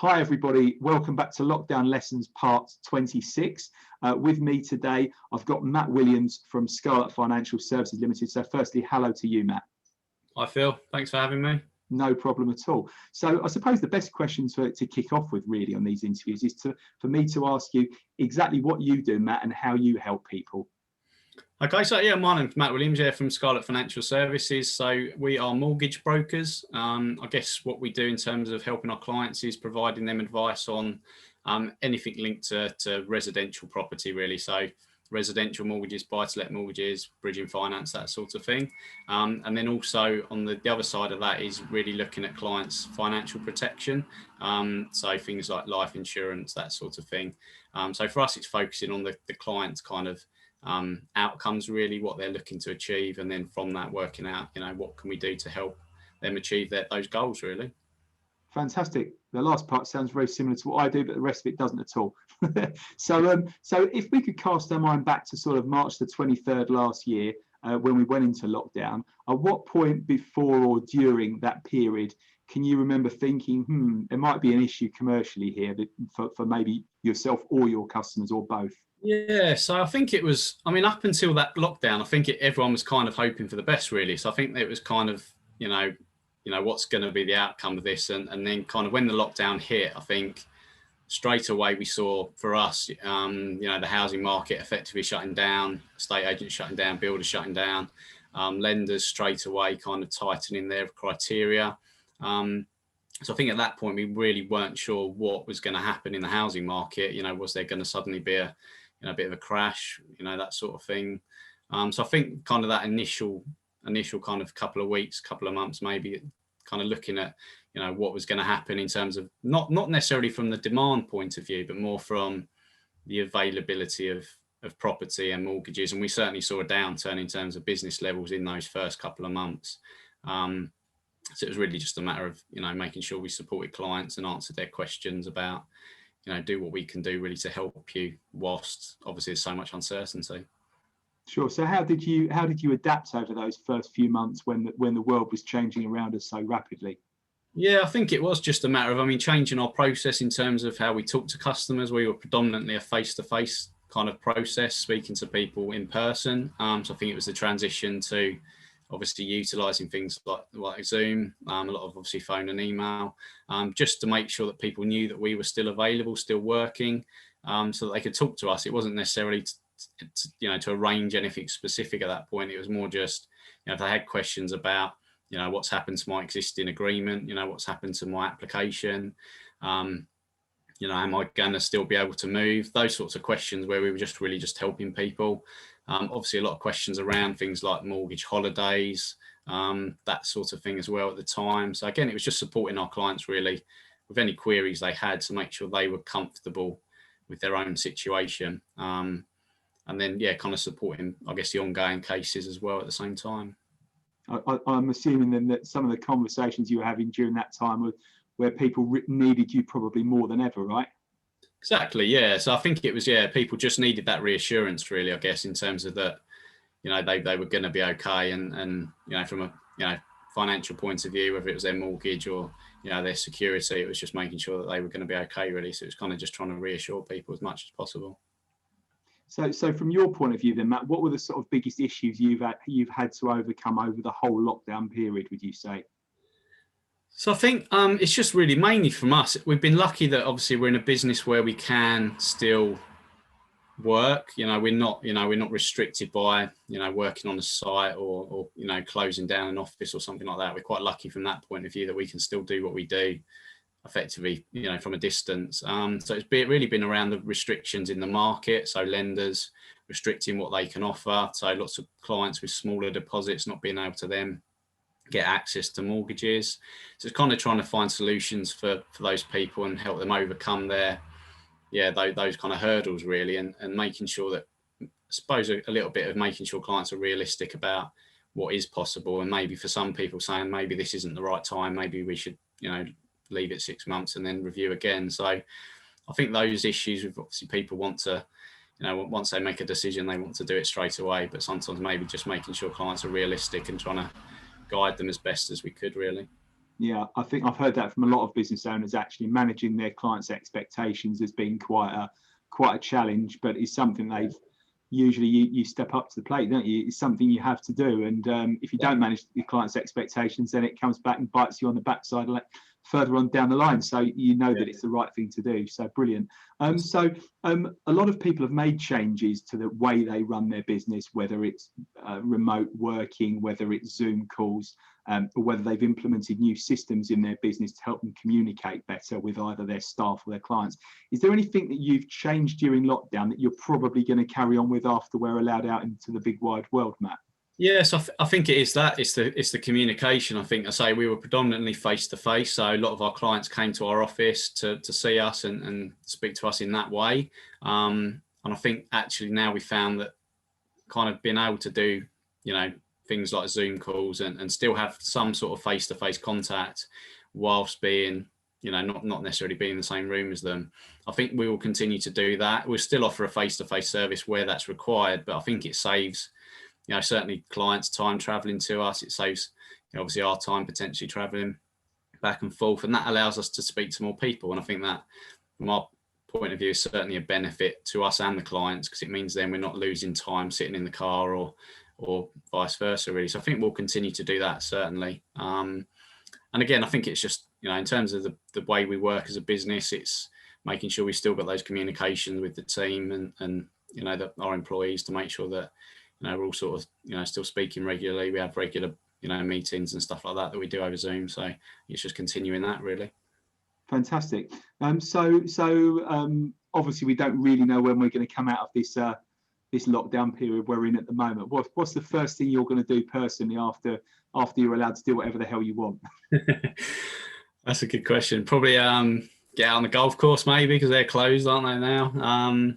Hi everybody, welcome back to Lockdown Lessons Part 26. With me today, I've got Matt Williams from Scarlett Financial Services Limited. So firstly, hello to you, Matt. Hi Phil, thanks for having me. No problem at all. So I suppose the best question to kick off with really on these interviews is for me to ask you exactly what you do, Matt, and how you help people. Okay, so yeah, my name's Matt Williams here from Scarlett Financial Services. So we are mortgage brokers. I guess what we do in terms of helping our clients is providing them advice on anything linked to residential property, really. So residential mortgages, buy-to-let mortgages, bridging finance, that sort of thing. And then also on the other side of that is really looking at clients' financial protection. So things like life insurance, that sort of thing. So for us, it's focusing on the client's kind of outcomes, really, what they're looking to achieve, and then from that working out, what can we do to help them achieve those goals, really. Fantastic. The last part sounds very similar to what I do, but the rest of it doesn't at all. So if we could cast our mind back to sort of March the 23rd last year, when we went into lockdown, at what point before or during that period can you remember thinking, there might be an issue commercially here for maybe yourself or your customers or both? Yeah, so I think it was, up until that lockdown, I think everyone was kind of hoping for the best, really. So I think it was kind of, what's going to be the outcome of this. And then kind of when the lockdown hit, I think straight away we saw for us, the housing market effectively shutting down, estate agents shutting down, builders shutting down, lenders straight away kind of tightening their criteria. So I think at that point, we really weren't sure what was going to happen in the housing market. Was there going to suddenly be a bit of a crash, that sort of thing. So I think kind of that initial kind of couple of weeks, couple of months, maybe kind of looking at, what was going to happen in terms of not necessarily from the demand point of view, but more from the availability of property and mortgages. And we certainly saw a downturn in terms of business levels in those first couple of months. So it was really just a matter of, making sure we supported clients and answered their questions about, do what we can do really to help you whilst obviously there's so much uncertainty. Sure. So how did you adapt over those first few months when the world was changing around us so rapidly? Yeah, I think it was just a matter of, changing our process in terms of how we talk to customers. We were predominantly a face-to-face kind of process, speaking to people in person. So I think it was the transition to obviously utilising things like Zoom, a lot of obviously phone and email, just to make sure that people knew that we were still available, still working, so that they could talk to us. It wasn't necessarily to arrange anything specific at that point. It was more just, if they had questions about, what's happened to my existing agreement, what's happened to my application, am I going to still be able to move? Those sorts of questions where we were just really just helping people. Obviously, a lot of questions around things like mortgage holidays, that sort of thing as well at the time. So again, it was just supporting our clients really with any queries they had to make sure they were comfortable with their own situation. And then, kind of supporting, I guess, the ongoing cases as well at the same time. I'm assuming then that some of the conversations you were having during that time were where people needed you probably more than ever, right? Exactly, yeah. So I think it was, people just needed that reassurance, really, I guess, in terms of that, they were going to be okay, and from a financial point of view, whether it was their mortgage or their security, it was just making sure that they were going to be okay, really. So it was kind of just trying to reassure people as much as possible. So from your point of view, then, Matt, what were the sort of biggest issues you've had to overcome over the whole lockdown period, would you say? So I think it's just really mainly from us. We've been lucky that obviously we're in a business where we can still work. We're not restricted by working on a site or closing down an office or something like that. We're quite lucky from that point of view that we can still do what we do effectively, from a distance. So it's really been around the restrictions in the market. So lenders restricting what they can offer. So lots of clients with smaller deposits not being able to then get access to mortgages. So it's kind of trying to find solutions for those people and help them overcome those kind of hurdles, really, and making sure that, I suppose, a little bit of making sure clients are realistic about what is possible, and maybe for some people saying maybe this isn't the right time, maybe we should leave it 6 months and then review again. So I think those issues with obviously people want to, once they make a decision, they want to do it straight away, but sometimes maybe just making sure clients are realistic and trying to guide them as best as we could, really. Yeah, I think I've heard that from a lot of business owners. Actually, managing their clients' expectations has been quite a challenge, but it's something they've usually you step up to the plate, don't you? It's something you have to do, and if you don't manage your clients' expectations, then it comes back and bites you on the backside further on down the line. So you know that it's the right thing to do. So brilliant. A lot of people have made changes to the way they run their business, whether it's remote working, whether it's Zoom calls, or whether they've implemented new systems in their business to help them communicate better with either their staff or their clients. Is there anything that you've changed during lockdown that you're probably going to carry on with after we're allowed out into the big wide world, Matt? Yes, I think it is that. It's the communication. I think I say we were predominantly face to face, so a lot of our clients came to our office to see us and speak to us in that way. And I think actually now we found that kind of being able to do, things like Zoom calls and still have some sort of face to face contact whilst being, not necessarily being in the same room as them. I think we will continue to do that. We'll still offer a face to face service where that's required, but I think it saves, certainly clients' time traveling to us. It saves, obviously our time potentially traveling back and forth, and that allows us to speak to more people. And I think that, from our point of view, is certainly a benefit to us and the clients, because it means then we're not losing time sitting in the car or vice versa, really. So I think we'll continue to do that, certainly. And again, I think it's just, in terms of the way we work as a business, it's making sure we still got those communications with the team and our employees, to make sure that we're all sort of still speaking regularly. We have regular meetings and stuff like that we do over Zoom. So it's just continuing that, really. Fantastic. So obviously we don't really know when we're going to come out of this lockdown period we're in at the moment. What's the first thing you're going to do personally after you're allowed to do whatever the hell you want? That's a good question. Probably get out on the golf course, maybe, because they're closed, aren't they now?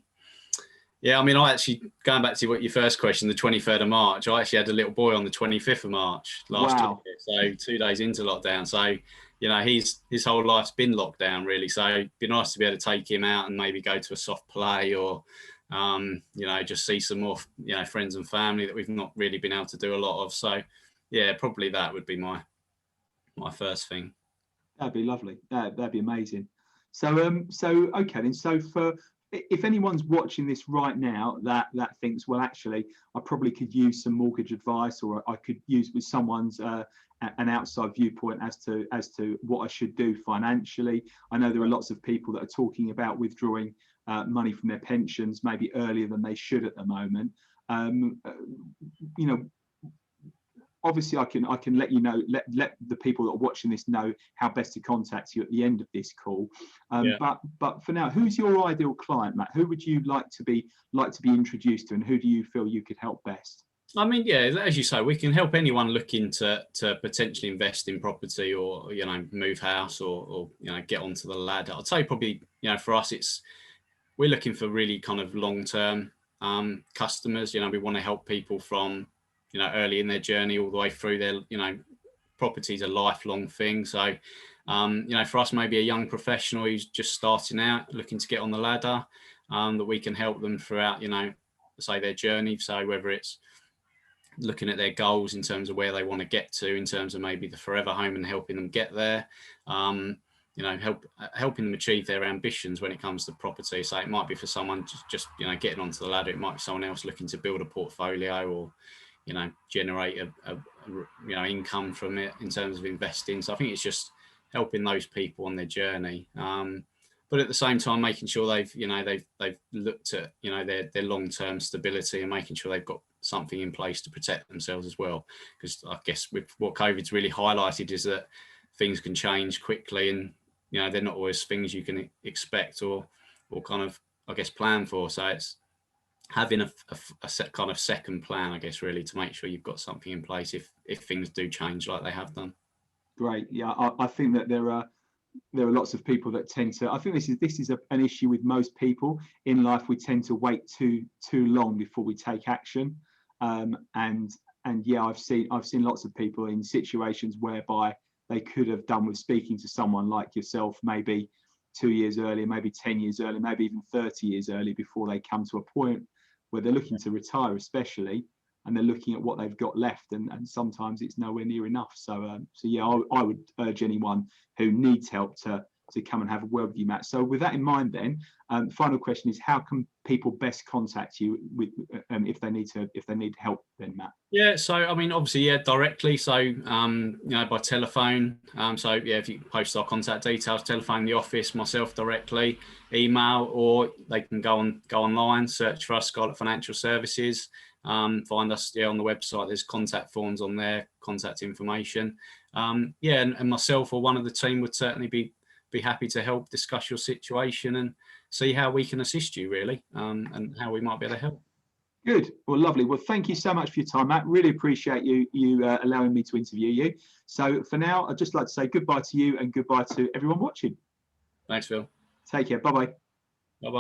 Yeah, I mean, I actually, going back to your first question, the 23rd of March, I actually had a little boy on the 25th of March last year, so 2 days into lockdown. So, his whole life's been locked down, really. So it'd be nice to be able to take him out and maybe go to a soft play or, just see some more, friends and family that we've not really been able to do a lot of. So, yeah, probably that would be my first thing. That'd be lovely. That'd be amazing. So okay then. So if anyone's watching this right now that thinks, well, actually, I probably could use some mortgage advice, or I could use with someone's an outside viewpoint as to what I should do financially. I know there are lots of people that are talking about withdrawing money from their pensions maybe earlier than they should at the moment. Obviously, I can let you know, let the people that are watching this know how best to contact you at the end of this call. But for now, who's your ideal client, Matt? Who would you like to be introduced to, and who do you feel you could help best? I mean, yeah, as you say, we can help anyone looking to potentially invest in property or move house or get onto the ladder. I'd say probably for us, we're looking for really kind of long-term customers. We want to help people from early in their journey all the way through their, property's a lifelong thing. So, for us, maybe a young professional who's just starting out, looking to get on the ladder, that we can help them throughout, say their journey. So whether it's looking at their goals in terms of where they want to get to, in terms of maybe the forever home and helping them get there, helping them achieve their ambitions when it comes to property. So it might be for someone just getting onto the ladder. It might be someone else looking to build a portfolio or generate a income from it in terms of investing. So I think it's just helping those people on their journey, but at the same time making sure they've looked at their long-term stability and making sure they've got something in place to protect themselves as well. Because I guess with what COVID's really highlighted is that things can change quickly, and they're not always things you can expect or kind of, I guess, plan for. So it's having a set kind of second plan, I guess, really, to make sure you've got something in place if things do change like they have done. Great. Yeah, I think that there are lots of people that tend to. I think this is an issue with most people in life. We tend to wait too long before we take action. And yeah, I've seen lots of people in situations whereby they could have done with speaking to someone like yourself, maybe 2 years earlier, maybe 10 years earlier, maybe even 30 years early, before they come to a point where they're looking to retire, especially. and they're looking at what they've got left, and sometimes it's nowhere near enough. So yeah, I would urge anyone who needs help to come and have a word with you, Matt. So with that in mind, then, final question is, how can people best contact you with if they need help, then, Matt? Yeah, so I mean, obviously, yeah, directly. So by telephone. So yeah, if you post our contact details, telephone the office, myself directly, email, or they can go online, search for us, Scarlett Financial Services. Find us on the website. There's contact forms on there, contact information. And myself or one of the team would certainly be happy to help discuss your situation and see how we can assist you, really, and how we might be able to help. Good. Well, lovely. Well, thank you so much for your time, Matt. Really appreciate you allowing me to interview you. So for now, I'd just like to say goodbye to you and goodbye to everyone watching. Thanks, Phil. Take care. Bye-bye. Bye-bye.